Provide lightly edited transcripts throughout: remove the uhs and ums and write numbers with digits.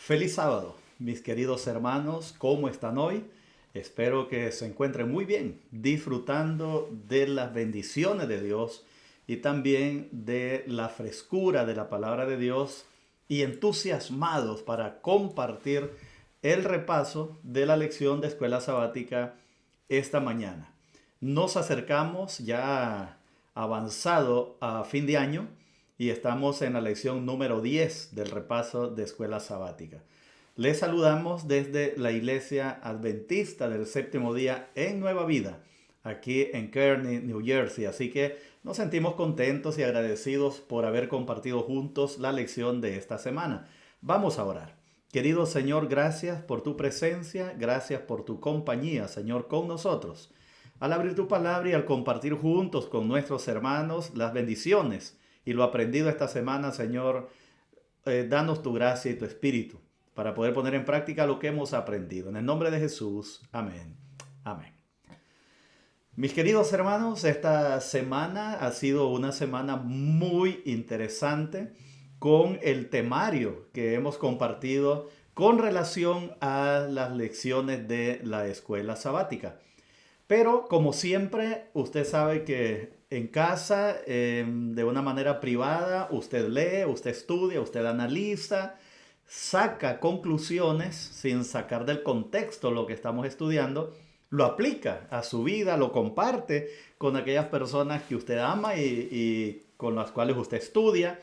Feliz sábado, mis queridos hermanos, ¿cómo están hoy? Espero que se encuentren muy bien, disfrutando de las bendiciones de Dios y también de la frescura de la palabra de Dios y entusiasmados para compartir el repaso de la lección de escuela sabática esta mañana. Nos acercamos ya avanzado a fin de año y estamos en la lección número 10 del repaso de escuela sabática. Les saludamos desde la Iglesia Adventista del Séptimo Día en Nueva Vida, aquí en Kearney, New Jersey. Así que nos sentimos contentos y agradecidos por haber compartido juntos la lección de esta semana. Vamos a orar. Querido Señor, gracias por tu presencia, gracias por tu compañía, Señor, con nosotros. Al abrir tu palabra y al compartir juntos con nuestros hermanos las bendiciones y lo aprendido esta semana, Señor, danos tu gracia y tu espíritu para poder poner en práctica lo que hemos aprendido. En el nombre de Jesús, amén. Amén. Mis queridos hermanos, esta semana ha sido una semana muy interesante con el temario que hemos compartido con relación a las lecciones de la escuela sabática. Pero como siempre, usted sabe que en casa, de una manera privada, usted lee, usted estudia, usted analiza, saca conclusiones sin sacar del contexto lo que estamos estudiando, lo aplica a su vida, lo comparte con aquellas personas que usted ama y con las cuales usted estudia.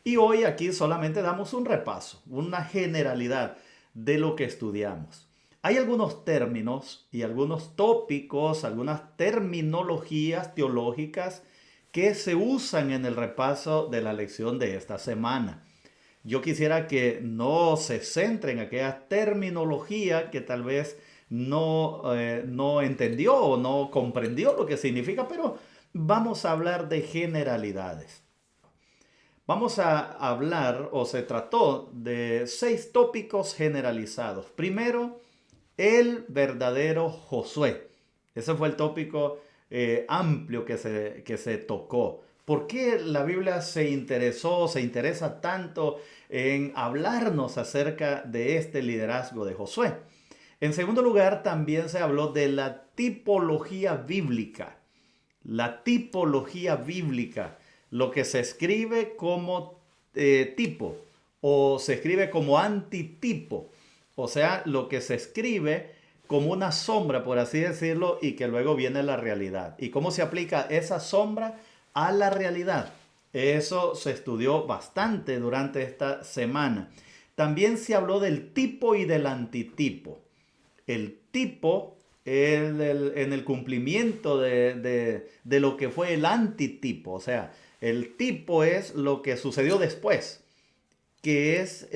Y hoy aquí solamente damos un repaso, una generalidad de lo que estudiamos. Hay algunos términos y algunos tópicos, algunas terminologías teológicas que se usan en el repaso de la lección de esta semana. Yo quisiera que no se centre en aquella terminología que tal vez no entendió o no comprendió lo que significa, pero vamos a hablar de generalidades. Vamos a hablar, o se trató de 6 tópicos generalizados. Primero, el verdadero Josué. Ese fue el tópico amplio que se tocó. ¿Por qué la Biblia se interesa tanto en hablarnos acerca de este liderazgo de Josué? En segundo lugar, también se habló de la tipología bíblica. La tipología bíblica, lo que se escribe como tipo o se escribe como antitipo. O sea, lo que se escribe como una sombra, por así decirlo, y que luego viene la realidad. ¿Y cómo se aplica esa sombra a la realidad? Eso se estudió bastante durante esta semana. También se habló del tipo y del antitipo. El tipo en el cumplimiento de lo que fue el antitipo. O sea, el tipo es lo que sucedió después, que es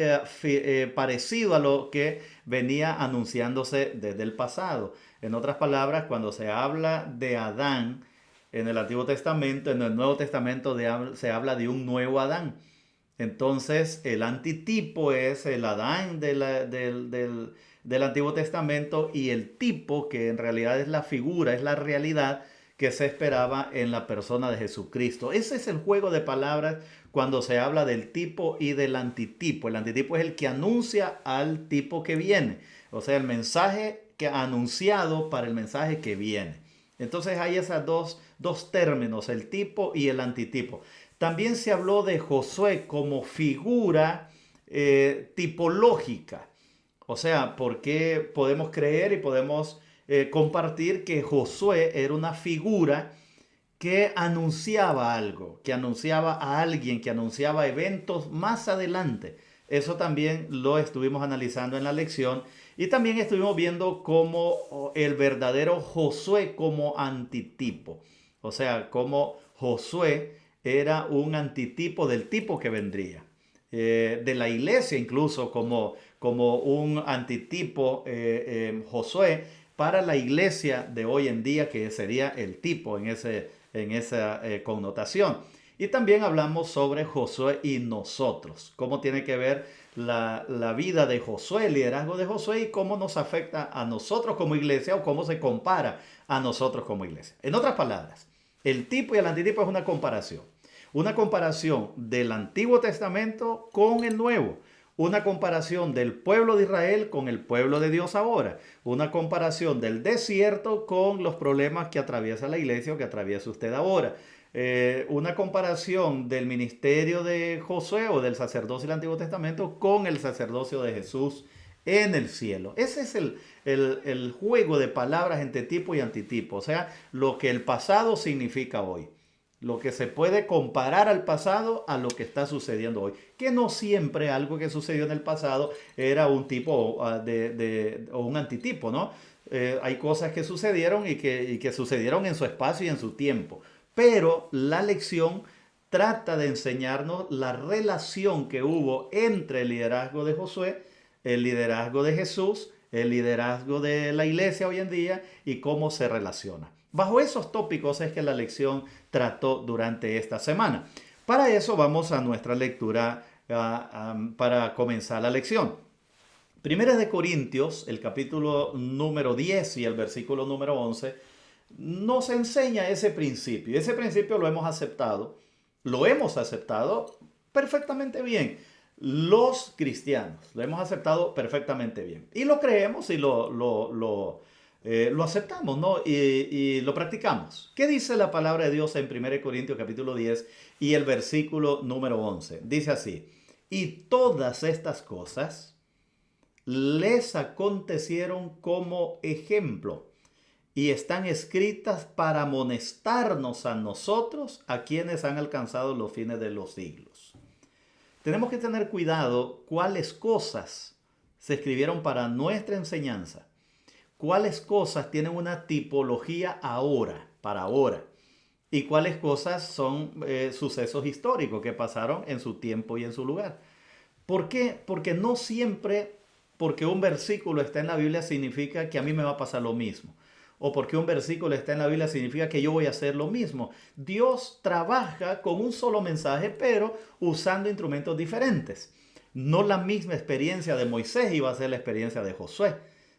parecido a lo que venía anunciándose desde el pasado. En otras palabras, cuando se habla de Adán en el Antiguo Testamento, en el Nuevo Testamento se habla de un nuevo Adán. Entonces, el antitipo es el Adán del Antiguo Testamento y el tipo, que en realidad es la figura, es la realidad que se esperaba en la persona de Jesucristo. Ese es el juego de palabras cuando se habla del tipo y del antitipo. El antitipo es el que anuncia al tipo que viene. O sea, el mensaje que ha anunciado para el mensaje que viene. Entonces hay esos dos términos, el tipo y el antitipo. También se habló de Josué como figura tipológica. O sea, porque podemos creer y podemos compartir que Josué era una figura que anunciaba algo, que anunciaba a alguien, que anunciaba eventos más adelante. Eso también lo estuvimos analizando en la lección y también estuvimos viendo cómo el verdadero Josué como antitipo. O sea, cómo Josué era un antitipo del tipo que vendría. De la iglesia incluso como un antitipo Josué para la iglesia de hoy en día, que sería el tipo en esa connotación. Y también hablamos sobre Josué y nosotros, cómo tiene que ver la vida de Josué, el liderazgo de Josué y cómo nos afecta a nosotros como iglesia o cómo se compara a nosotros como iglesia. En otras palabras, el tipo y el antitipo es una comparación del Antiguo Testamento con el Nuevo, una comparación del pueblo de Israel con el pueblo de Dios ahora, una comparación del desierto con los problemas que atraviesa la iglesia o que atraviesa usted ahora, una comparación del ministerio de Josué o del sacerdocio del Antiguo Testamento con el sacerdocio de Jesús en el cielo. Ese es el juego de palabras entre tipo y antitipo, o sea, lo que el pasado significa hoy. Lo que se puede comparar al pasado a lo que está sucediendo hoy. Que no siempre algo que sucedió en el pasado era un tipo o un antitipo, ¿no? Hay cosas que sucedieron y que sucedieron en su espacio y en su tiempo. Pero la lección trata de enseñarnos la relación que hubo entre el liderazgo de Josué, el liderazgo de Jesús, el liderazgo de la iglesia hoy en día y cómo se relaciona. Bajo esos tópicos es que la lección trató durante esta semana. Para eso vamos a nuestra lectura para comenzar la lección. Primera de Corintios, el capítulo número 10 y el versículo número 11, nos enseña ese principio. Ese principio lo hemos aceptado perfectamente bien. Los cristianos lo hemos aceptado perfectamente bien. Y lo creemos y lo aceptamos, ¿no? Y lo practicamos. ¿Qué dice la palabra de Dios en 1 Corintios capítulo 10 y el versículo número 11? Dice así: y todas estas cosas les acontecieron como ejemplo y están escritas para amonestarnos a nosotros, a quienes han alcanzado los fines de los siglos. Tenemos que tener cuidado cuáles cosas se escribieron para nuestra enseñanza, cuáles cosas tienen una tipología ahora, para ahora, y cuáles cosas son sucesos históricos que pasaron en su tiempo y en su lugar. ¿Por qué? Porque no siempre porque un versículo está en la Biblia significa que a mí me va a pasar lo mismo. O porque un versículo está en la Biblia significa que yo voy a hacer lo mismo. Dios trabaja con un solo mensaje, pero usando instrumentos diferentes. No la misma experiencia de Moisés iba a ser la experiencia de Josué.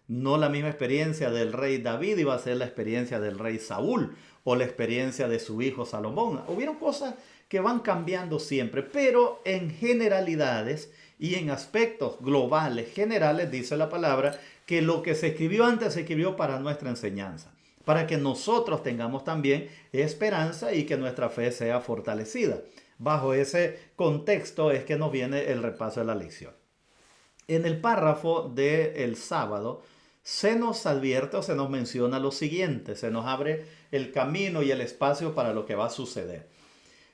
No la misma experiencia del rey David iba a ser la experiencia del rey Saúl o la experiencia de su hijo Salomón. Hubieron cosas que van cambiando siempre, pero en generalidades y en aspectos globales, generales, dice la palabra, que lo que se escribió antes se escribió para nuestra enseñanza, para que nosotros tengamos también esperanza y que nuestra fe sea fortalecida. Bajo ese contexto es que nos viene el repaso de la lección. En el párrafo del sábado se nos advierte o se nos menciona lo siguiente, se nos abre el camino y el espacio para lo que va a suceder.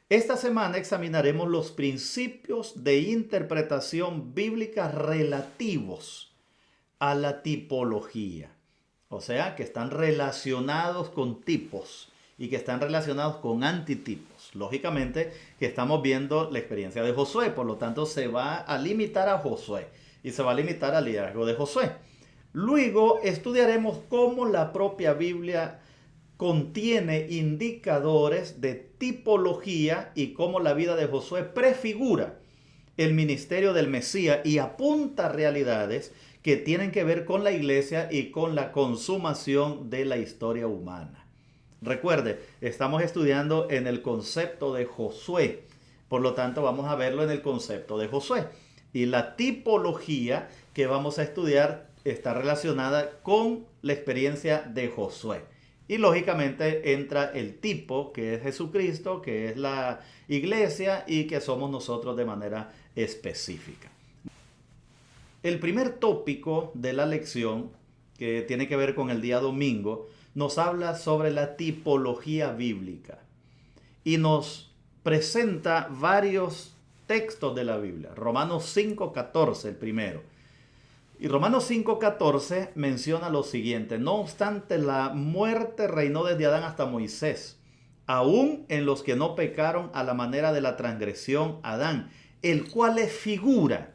Esta semana examinaremos los principios de interpretación bíblica relativos a la tipología. O sea, que están relacionados con tipos y que están relacionados con antitipos. Lógicamente que estamos viendo la experiencia de Josué, por lo tanto se va a limitar a Josué y se va a limitar al liderazgo de Josué. Luego estudiaremos cómo la propia Biblia contiene indicadores de tipología y cómo la vida de Josué prefigura el ministerio del Mesías y apunta a realidades que tienen que ver con la iglesia y con la consumación de la historia humana. Recuerde, estamos estudiando en el concepto de Josué, por lo tanto vamos a verlo en el concepto de Josué. Y la tipología que vamos a estudiar está relacionada con la experiencia de Josué. Y lógicamente entra el tipo, que es Jesucristo, que es la iglesia y que somos nosotros de manera específica. El primer tópico de la lección, que tiene que ver con el día domingo, nos habla sobre la tipología bíblica y nos presenta varios textos de la Biblia. Romanos 5:14, el primero. Y Romanos 5:14 menciona lo siguiente: no obstante, la muerte reinó desde Adán hasta Moisés, aún en los que no pecaron a la manera de la transgresión Adán, el cual es figura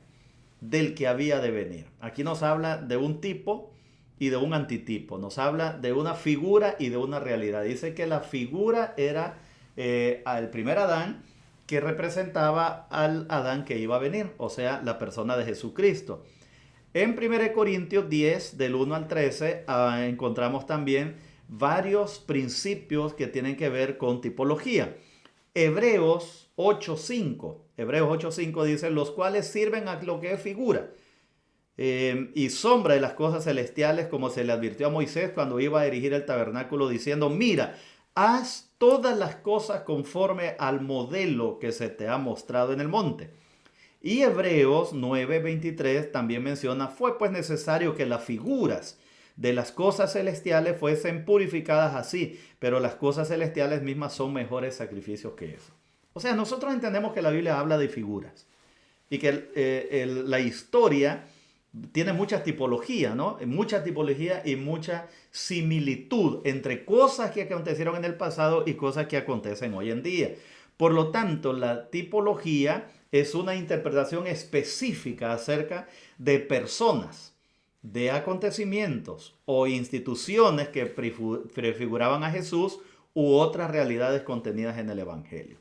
del que había de venir. Aquí nos habla de un tipo y de un antitipo. Nos habla de una figura y de una realidad. Dice que la figura era al primer Adán, que representaba al Adán que iba a venir, o sea, la persona de Jesucristo. En 1 Corintios 10, del 1 al 13, encontramos también varios principios que tienen que ver con tipología. Hebreos 8:5. Hebreos 8:5 dice, los cuales sirven a lo que es figura y sombra de las cosas celestiales, como se le advirtió a Moisés cuando iba a erigir el tabernáculo, diciendo, mira, haz todas las cosas conforme al modelo que se te ha mostrado en el monte. Y Hebreos 9:23 también menciona, fue pues necesario que las figuras de las cosas celestiales fuesen purificadas así, pero las cosas celestiales mismas son mejores sacrificios que eso. O sea, nosotros entendemos que la Biblia habla de figuras y que la historia tiene mucha tipología, ¿no? Mucha tipología y mucha similitud entre cosas que acontecieron en el pasado y cosas que acontecen hoy en día. Por lo tanto, la tipología es una interpretación específica acerca de personas, de acontecimientos o instituciones que prefiguraban a Jesús u otras realidades contenidas en el Evangelio.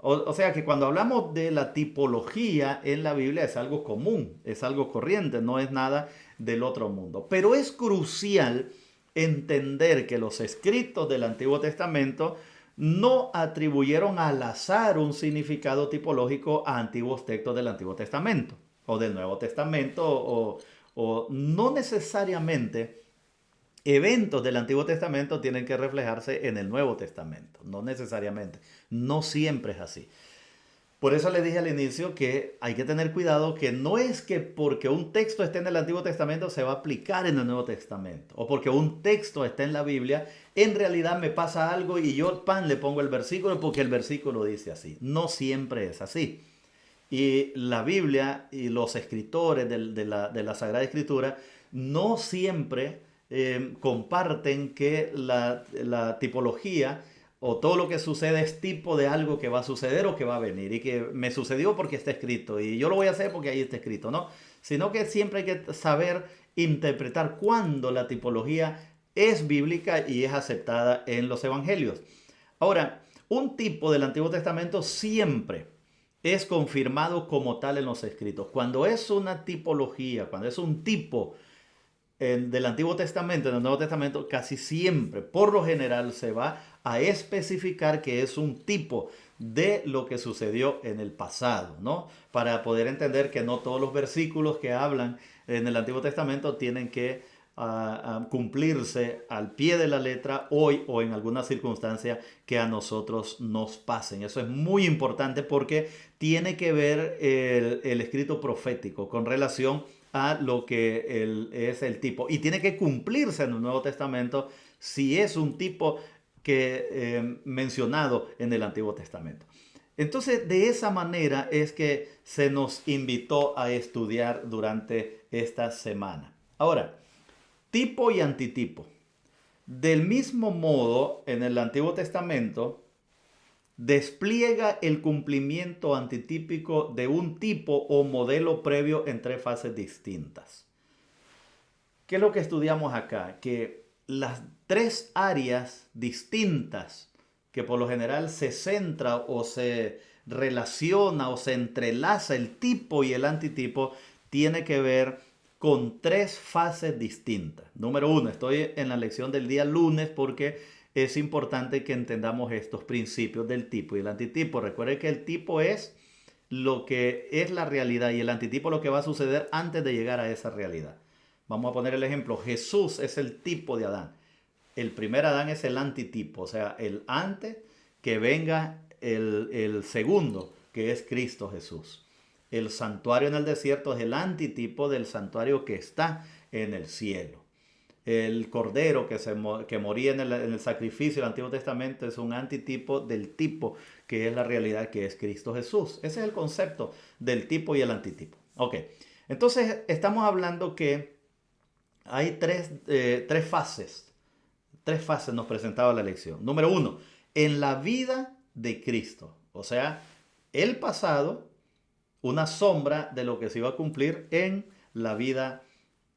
O sea que cuando hablamos de la tipología en la Biblia es algo común, es algo corriente, no es nada del otro mundo. Pero es crucial entender que los escritos del Antiguo Testamento no atribuyeron al azar un significado tipológico a antiguos textos del Antiguo Testamento o del Nuevo Testamento o no necesariamente eventos del Antiguo Testamento tienen que reflejarse en el Nuevo Testamento, no necesariamente, no siempre es así. Por eso le dije al inicio que hay que tener cuidado que no es que porque un texto esté en el Antiguo Testamento se va a aplicar en el Nuevo Testamento, o porque un texto esté en la Biblia, en realidad me pasa algo y yo le pongo el versículo porque el versículo dice así. No siempre es así. Y la Biblia y los escritores de la Sagrada Escritura no siempre comparten que la tipología o todo lo que sucede es tipo de algo que va a suceder o que va a venir y que me sucedió porque está escrito y yo lo voy a hacer porque ahí está escrito, ¿no? Sino que siempre hay que saber interpretar cuándo la tipología es bíblica y es aceptada en los evangelios. Ahora, un tipo del Antiguo Testamento siempre es confirmado como tal en los escritos. Cuando es una tipología, cuando es un tipo del Antiguo Testamento, en el Nuevo Testamento, casi siempre, por lo general, se va a especificar que es un tipo de lo que sucedió en el pasado, ¿no? Para poder entender que no todos los versículos que hablan en el Antiguo Testamento tienen que cumplirse al pie de la letra hoy o en alguna circunstancia que a nosotros nos pasen. Eso es muy importante porque tiene que ver el escrito profético con relación a lo que es el tipo. Y tiene que cumplirse en el Nuevo Testamento si es un tipo que mencionado en el Antiguo Testamento. Entonces, de esa manera es que se nos invitó a estudiar durante esta semana. Ahora, tipo y antitipo. Del mismo modo, en el Antiguo Testamento, despliega el cumplimiento antitípico de un tipo o modelo previo en tres fases distintas. ¿Qué es lo que estudiamos acá? Que las tres áreas distintas que por lo general se centra o se relaciona o se entrelaza el tipo y el antitipo tiene que ver con tres fases distintas. Número uno, estoy en la lección del día lunes porque es importante que entendamos estos principios del tipo y el antitipo. Recuerde que el tipo es lo que es la realidad y el antitipo lo que va a suceder antes de llegar a esa realidad. Vamos a poner el ejemplo. Jesús es el tipo de Adán. El primer Adán es el antitipo, o sea, el antes que venga el segundo, que es Cristo Jesús. El santuario en el desierto es el antitipo del santuario que está en el cielo. El cordero que moría en el sacrificio del Antiguo Testamento es un antitipo del tipo que es la realidad que es Cristo Jesús. Ese es el concepto del tipo y el antitipo. Ok, entonces estamos hablando que hay tres fases. Tres fases nos presentaba la lección. Número uno, en la vida de Cristo. O sea, el pasado, una sombra de lo que se iba a cumplir en la vida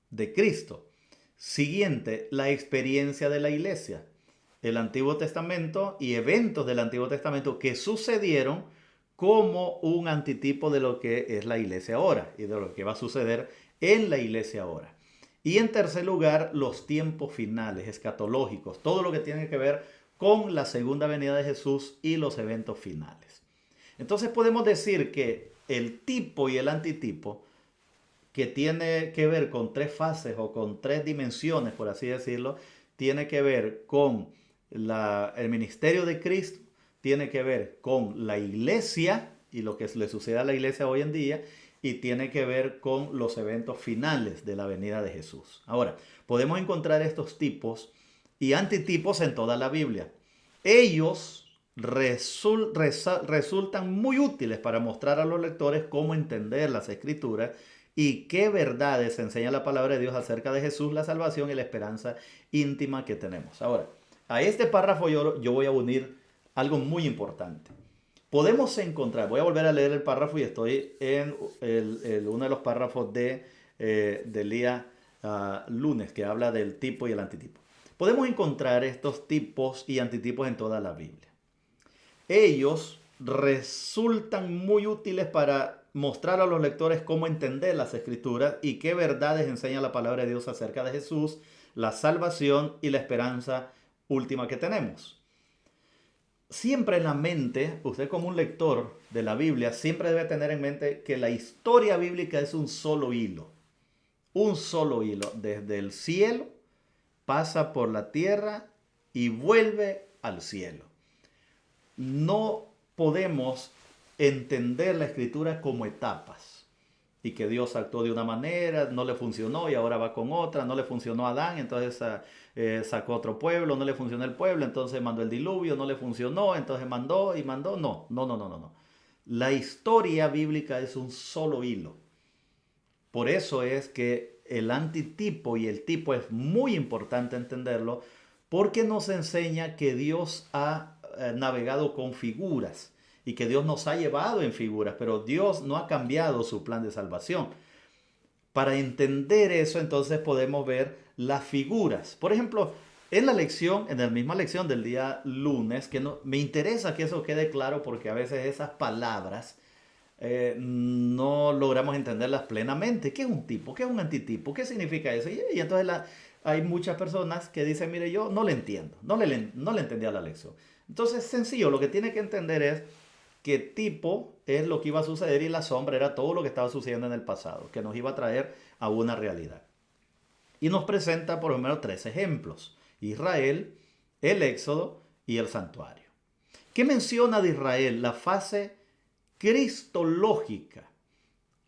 de Cristo. Siguiente, la experiencia de la iglesia. El Antiguo Testamento y eventos del Antiguo Testamento que sucedieron como un antitipo de lo que es la iglesia ahora y de lo que va a suceder en la iglesia ahora. Y en tercer lugar, los tiempos finales, escatológicos, todo lo que tiene que ver con la segunda venida de Jesús y los eventos finales. Entonces podemos decir que el tipo y el antitipo, que tiene que ver con tres fases o con tres dimensiones, por así decirlo, tiene que ver con el ministerio de Cristo, tiene que ver con la iglesia y lo que le sucede a la iglesia hoy en día, y tiene que ver con los eventos finales de la venida de Jesús. Ahora, podemos encontrar estos tipos y antitipos en toda la Biblia. Ellos resultan muy útiles para mostrar a los lectores cómo entender las Escrituras y qué verdades enseña la palabra de Dios acerca de Jesús, la salvación y la esperanza íntima que tenemos. Ahora, a este párrafo yo voy a unir algo muy importante. Podemos encontrar, voy a volver a leer el párrafo y estoy en uno de los párrafos del día lunes, que habla del tipo y el antitipo. Podemos encontrar estos tipos y antitipos en toda la Biblia. Ellos resultan muy útiles para mostrar a los lectores cómo entender las Escrituras y qué verdades enseña la palabra de Dios acerca de Jesús, la salvación y la esperanza última que tenemos. Siempre en la mente, usted como un lector de la Biblia, siempre debe tener en mente que la historia bíblica es un solo hilo. Un solo hilo. Desde el cielo, pasa por la tierra y vuelve al cielo. No podemos entender la Escritura como etapas. Y que Dios actuó de una manera, no le funcionó y ahora va con otra, no le funcionó a Adán, entonces sacó otro pueblo, no le funcionó el pueblo, entonces mandó el diluvio, no le funcionó, entonces mandó y mandó. No. La historia bíblica es un solo hilo. Por eso es que el antitipo y el tipo es muy importante entenderlo, porque nos enseña que Dios ha navegado con figuras y que Dios nos ha llevado en figuras, pero Dios no ha cambiado su plan de salvación. Para entender eso, entonces podemos ver las figuras. Por ejemplo, en la misma lección del día lunes, que me interesa que eso quede claro porque a veces esas palabras no logramos entenderlas plenamente. ¿Qué es un tipo? ¿Qué es un antitipo? ¿Qué significa eso? Y entonces hay muchas personas que dicen, mire, yo no le entiendo, no le entendía la lección. Entonces, sencillo, lo que tiene que entender es que tipo es lo que iba a suceder y la sombra era todo lo que estaba sucediendo en el pasado, que nos iba a traer a una realidad. Y nos presenta por lo menos tres ejemplos: Israel, el Éxodo y el santuario. ¿Qué menciona de Israel? La fase cristológica,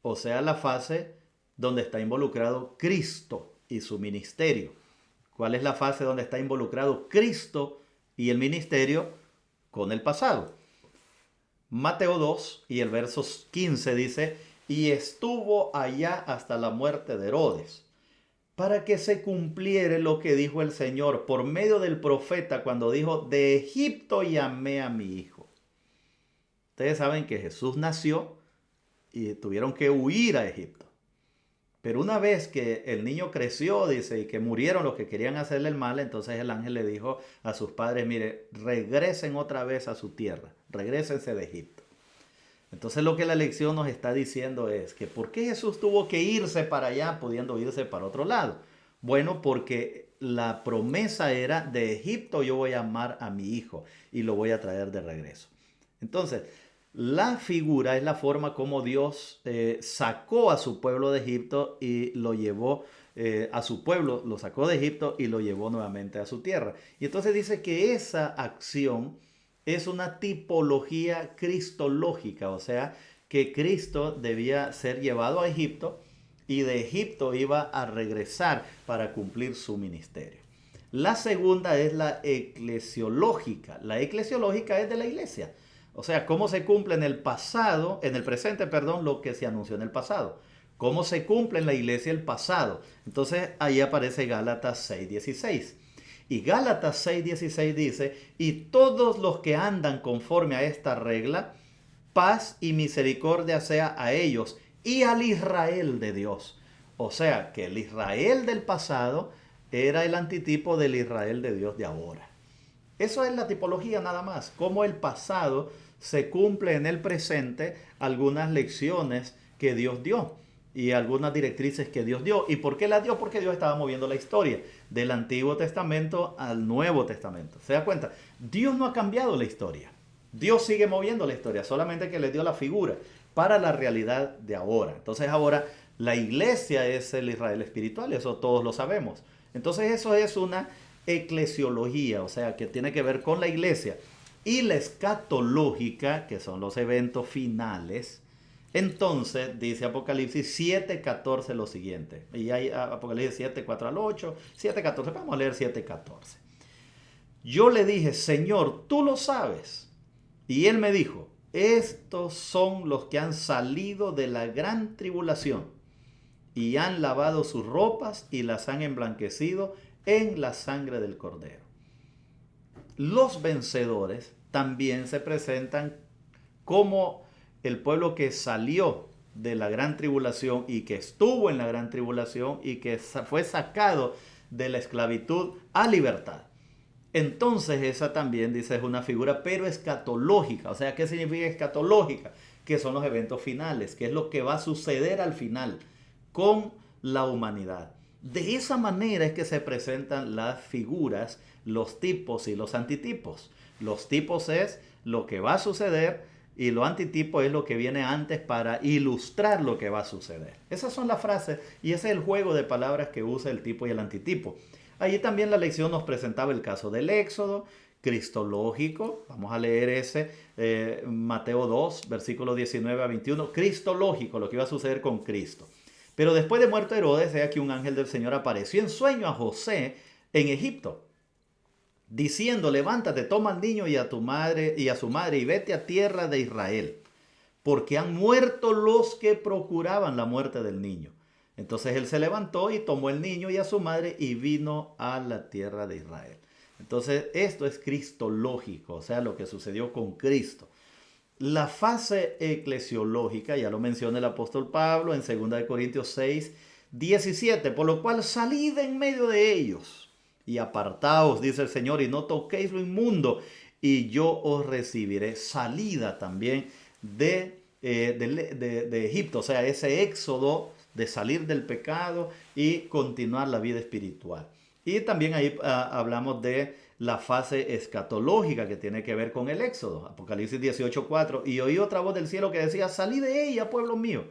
o sea, la fase donde está involucrado Cristo y su ministerio. ¿Cuál es la fase donde está involucrado Cristo y el ministerio? Con el pasado. Mateo 2 y el verso 15 dice, y estuvo allá hasta la muerte de Herodes, para que se cumpliere lo que dijo el Señor por medio del profeta cuando dijo, de Egipto llamé a mi hijo. Ustedes saben que Jesús nació y tuvieron que huir a Egipto. Pero una vez que el niño creció, dice, y que murieron los que querían hacerle el mal, entonces el ángel le dijo a sus padres, mire, regresen otra vez a su tierra, regrésense de Egipto. Entonces lo que la lección nos está diciendo es que ¿por qué Jesús tuvo que irse para allá pudiendo irse para otro lado? Bueno, porque la promesa era, de Egipto yo voy a amar a mi hijo y lo voy a traer de regreso. Entonces, la figura es la forma como Dios sacó a su pueblo de Egipto y lo llevó a su pueblo, lo sacó de Egipto y lo llevó nuevamente a su tierra. Y entonces dice que esa acción es una tipología cristológica, o sea, que Cristo debía ser llevado a Egipto y de Egipto iba a regresar para cumplir su ministerio. La segunda es la eclesiológica. La eclesiológica es de la iglesia. O sea, cómo se cumple en el presente, lo que se anunció en el pasado. Cómo se cumple en la iglesia el pasado. Entonces ahí aparece Gálatas 6:16. Y Gálatas 6:16 dice, y todos los que andan conforme a esta regla, paz y misericordia sea a ellos y al Israel de Dios. O sea, que el Israel del pasado era el antitipo del Israel de Dios de ahora. Eso es la tipología nada más, cómo el pasado se cumple en el presente algunas lecciones que Dios dio. y algunas directrices que Dios dio. ¿Y por qué las dio? Porque Dios estaba moviendo la historia del Antiguo Testamento al Nuevo Testamento. ¿Se da cuenta? Dios no ha cambiado la historia. Dios sigue moviendo la historia, solamente que le dio la figura para la realidad de ahora. Entonces ahora la iglesia es el Israel espiritual, eso todos lo sabemos. Entonces eso es una eclesiología, o sea, que tiene que ver con la iglesia. Y la escatológica, que son los eventos finales. Entonces dice Apocalipsis 7:14 lo siguiente. Y hay Apocalipsis 7:4 al 8, 7:14. Vamos a leer 7:14. Yo le dije, Señor, tú lo sabes. Y él me dijo, estos son los que han salido de la gran tribulación y han lavado sus ropas y las han emblanquecido en la sangre del Cordero. Los vencedores también se presentan como el pueblo que salió de la gran tribulación y que estuvo en la gran tribulación y que fue sacado de la esclavitud a libertad. Entonces esa también, dice, es una figura pero escatológica. O sea, ¿qué significa escatológica? Que son los eventos finales, que es lo que va a suceder al final con la humanidad. De esa manera es que se presentan las figuras, los tipos y los antitipos. Los tipos es lo que va a suceder y lo antitipo es lo que viene antes para ilustrar lo que va a suceder. Esas son las frases y ese es el juego de palabras que usa el tipo y el antitipo. Allí también la lección nos presentaba el caso del Éxodo, cristológico. Vamos a leer ese, Mateo 2, versículos 19 a 21. Cristológico, lo que iba a suceder con Cristo. Pero después de muerto Herodes, aquí un ángel del Señor apareció en sueño a José en Egipto, diciendo, levántate, toma al niño y a tu madre y a su madre y vete a tierra de Israel, porque han muerto los que procuraban la muerte del niño. Entonces él se levantó y tomó el niño y a su madre y vino a la tierra de Israel. Entonces esto es cristológico, o sea, lo que sucedió con Cristo. La fase eclesiológica, ya lo menciona el apóstol Pablo en 2 Corintios 6, 17, por lo cual salid en medio de ellos y apartaos, dice el Señor, y no toquéis lo inmundo, y yo os recibiré. Salida también de Egipto, o sea, ese éxodo de salir del pecado y continuar la vida espiritual. Y también ahí hablamos de la fase escatológica que tiene que ver con el éxodo. Apocalipsis 18:4. Y oí otra voz del cielo que decía, salid de ella, pueblo mío,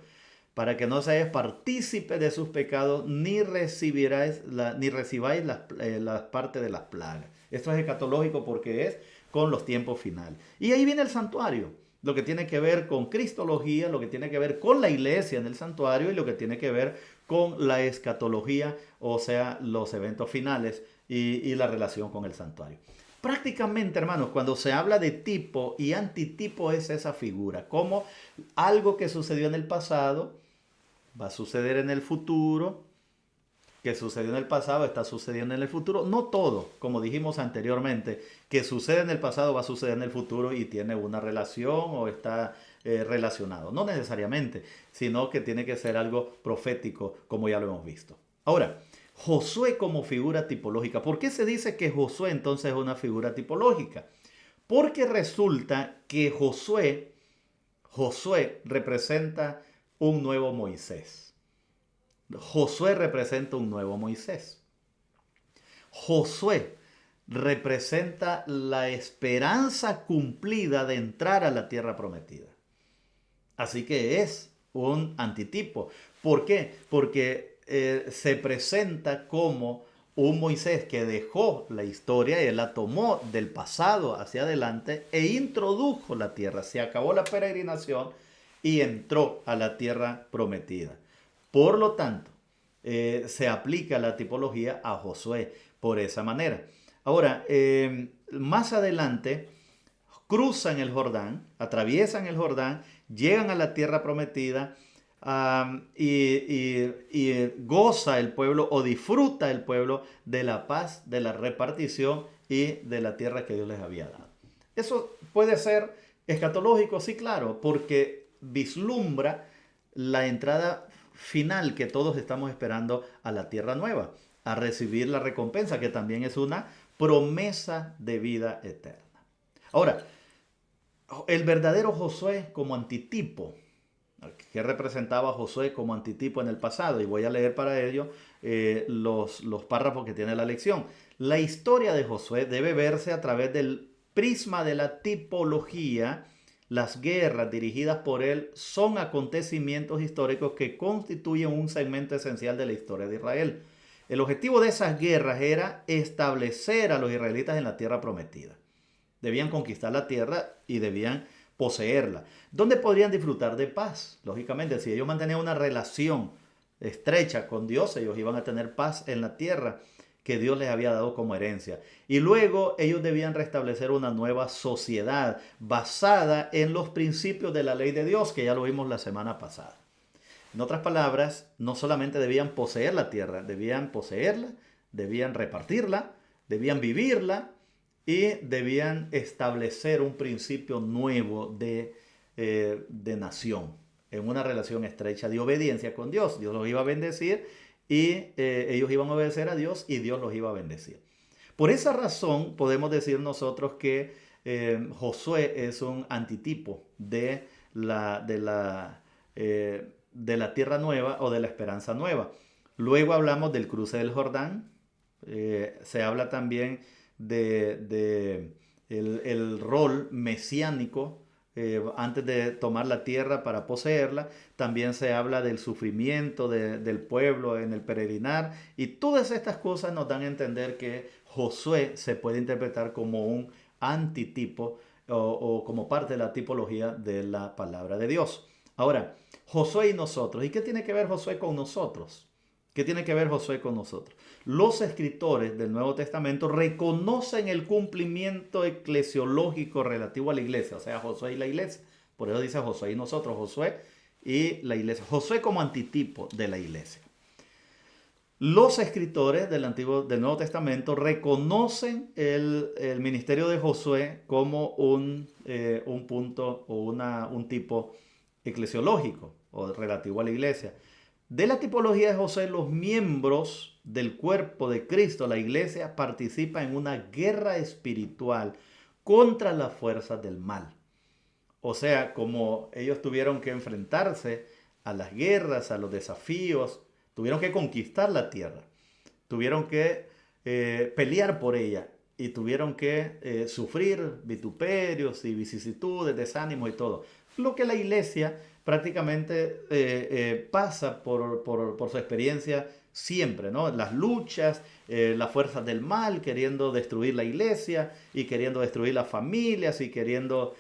para que no seáis partícipe de sus pecados, ni recibáis las partes de las plagas. Esto es escatológico porque es con los tiempos finales. Y ahí viene el santuario, lo que tiene que ver con cristología, lo que tiene que ver con la iglesia en el santuario y lo que tiene que ver con la escatología, o sea, los eventos finales y la relación con el santuario. Prácticamente, hermanos, cuando se habla de tipo y antitipo es esa figura, como algo que sucedió en el pasado va a suceder en el futuro, que sucedió en el pasado está sucediendo en el futuro. No todo, como dijimos anteriormente, que sucede en el pasado va a suceder en el futuro y tiene una relación o está relacionado. No necesariamente, sino que tiene que ser algo profético, como ya lo hemos visto. Ahora, Josué como figura tipológica. ¿Por qué se dice que Josué entonces es una figura tipológica? Porque resulta que Josué representa un nuevo Moisés. Josué representa un nuevo Moisés. Josué representa la esperanza cumplida de entrar a la tierra prometida. Así que es un antitipo. ¿Por qué? Porque se presenta como un Moisés que dejó la historia, él la tomó del pasado hacia adelante e introdujo la tierra. Se acabó la peregrinación y entró a la tierra prometida. Por lo tanto, se aplica la tipología a Josué por esa manera. Ahora, más adelante, cruzan el Jordán, atraviesan el Jordán, llegan a la tierra prometida y goza el pueblo o disfruta el pueblo de la paz, de la repartición y de la tierra que Dios les había dado. Eso puede ser escatológico, sí, claro, porque vislumbra la entrada final que todos estamos esperando a la tierra nueva, a recibir la recompensa, que también es una promesa de vida eterna. Ahora, el verdadero Josué como antitipo, ¿Qué representaba Josué como antitipo en el pasado? Y voy a leer para ello los párrafos que tiene la lección. La historia de Josué debe verse a través del prisma de la tipología. Las guerras dirigidas por él son acontecimientos históricos que constituyen un segmento esencial de la historia de Israel. El objetivo de esas guerras era establecer a los israelitas en la tierra prometida. Debían conquistar la tierra y debían poseerla, donde podrían disfrutar de paz. Lógicamente, si ellos mantenían una relación estrecha con Dios, ellos iban a tener paz en la tierra que Dios les había dado como herencia. Y luego ellos debían restablecer una nueva sociedad basada en los principios de la ley de Dios, que ya lo vimos la semana pasada. En otras palabras, no solamente debían poseer la tierra, debían poseerla, debían repartirla, debían vivirla, y debían establecer un principio nuevo de nación, en una relación estrecha de obediencia con Dios. Dios los iba a bendecir y ellos iban a obedecer a Dios y Dios los iba a bendecir. Por esa razón podemos decir nosotros que Josué es un antitipo de la tierra nueva o de la esperanza nueva. Luego hablamos del cruce del Jordán. Se habla también el rol mesiánico antes de tomar la tierra para poseerla. También se habla del sufrimiento del pueblo en el peregrinar, y todas estas cosas nos dan a entender que Josué se puede interpretar como un antitipo o como parte de la tipología de la palabra de Dios. Ahora, Josué y nosotros. ¿Y qué tiene que ver Josué con nosotros? ¿Qué tiene que ver Josué con nosotros? Los escritores del Nuevo Testamento reconocen el cumplimiento eclesiológico relativo a la iglesia, o sea, Josué y la iglesia. Por eso dice Josué y nosotros, Josué y la iglesia. Josué como antitipo de la iglesia. Los escritores del Nuevo Testamento reconocen el ministerio de Josué como un punto o un tipo eclesiológico o relativo a la iglesia. De la tipología de Josué, los miembros del cuerpo de Cristo, la iglesia, participan en una guerra espiritual contra las fuerzas del mal. O sea, como ellos tuvieron que enfrentarse a las guerras, a los desafíos, tuvieron que conquistar la tierra, tuvieron que pelear por ella y tuvieron que sufrir vituperios y vicisitudes, desánimos y todo. Lo que la iglesia prácticamente pasa por su experiencia siempre, ¿no? Las luchas, las fuerzas del mal queriendo destruir la iglesia y queriendo destruir las familias y queriendo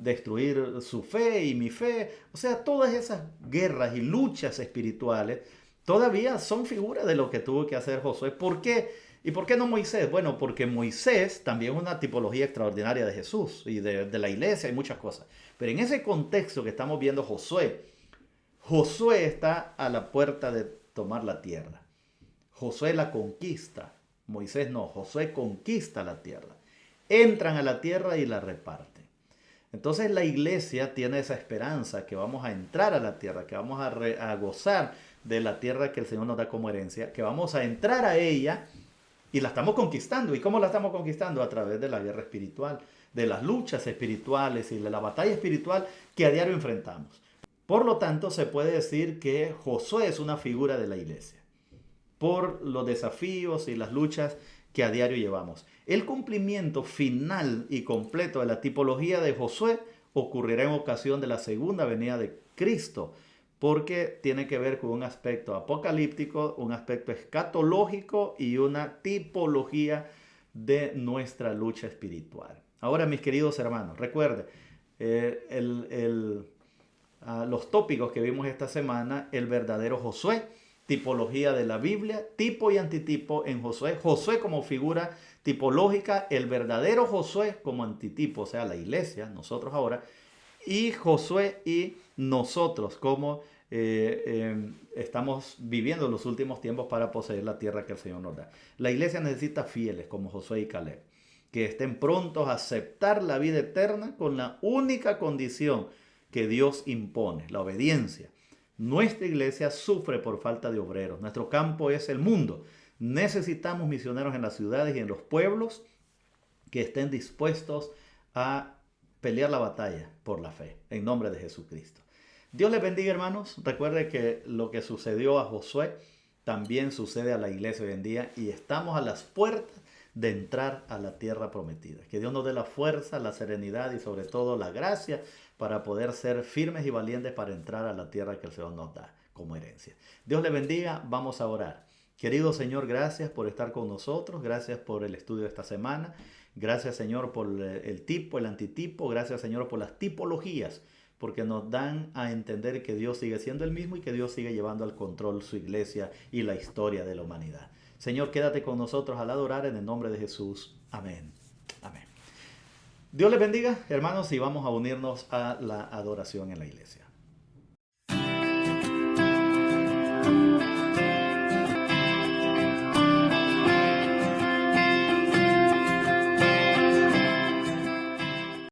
destruir su fe y mi fe. O sea, todas esas guerras y luchas espirituales todavía son figuras de lo que tuvo que hacer Josué. ¿Por qué? ¿Y por qué no Moisés? Bueno, porque Moisés también es una tipología extraordinaria de Jesús y de la iglesia y muchas cosas. Pero en ese contexto que estamos viendo Josué está a la puerta de tomar la tierra. Josué la conquista. Moisés no, Josué conquista la tierra. Entran a la tierra y la reparten. Entonces la iglesia tiene esa esperanza que vamos a entrar a la tierra, que vamos a gozar de la tierra que el Señor nos da como herencia, que vamos a entrar a ella y la estamos conquistando. ¿Y cómo la estamos conquistando? A través de la guerra espiritual, de las luchas espirituales y de la batalla espiritual que a diario enfrentamos. Por lo tanto, se puede decir que Josué es una figura de la iglesia por los desafíos y las luchas que a diario llevamos. El cumplimiento final y completo de la tipología de Josué ocurrirá en ocasión de la segunda venida de Cristo, porque tiene que ver con un aspecto apocalíptico, un aspecto escatológico y una tipología de nuestra lucha espiritual. Ahora, mis queridos hermanos, recuerden los tópicos que vimos esta semana: el verdadero Josué, tipología de la Biblia, tipo y antitipo en Josué, Josué como figura tipológica, el verdadero Josué como antitipo, o sea, la iglesia, nosotros ahora, y Josué y nosotros como estamos viviendo los últimos tiempos para poseer la tierra que el Señor nos da. La iglesia necesita fieles como Josué y Caleb, que estén prontos a aceptar la vida eterna con la única condición que Dios impone, la obediencia. Nuestra iglesia sufre por falta de obreros. Nuestro campo es el mundo. Necesitamos misioneros en las ciudades y en los pueblos que estén dispuestos a pelear la batalla por la fe, en nombre de Jesucristo. Dios les bendiga, hermanos. Recuerde que lo que sucedió a Josué también sucede a la iglesia hoy en día y estamos a las puertas de entrar a la tierra prometida. Que Dios nos dé la fuerza, la serenidad y sobre todo la gracia para poder ser firmes y valientes para entrar a la tierra que el Señor nos da como herencia. Dios les bendiga. Vamos a orar. Querido Señor, gracias por estar con nosotros. Gracias por el estudio de esta semana. Gracias, Señor, por el tipo, el antitipo. Gracias, Señor, por las tipologías, porque nos dan a entender que Dios sigue siendo el mismo y que Dios sigue llevando al control su iglesia y la historia de la humanidad. Señor, quédate con nosotros al adorar en el nombre de Jesús. Amén. Amén. Dios les bendiga, hermanos, y vamos a unirnos a la adoración en la iglesia.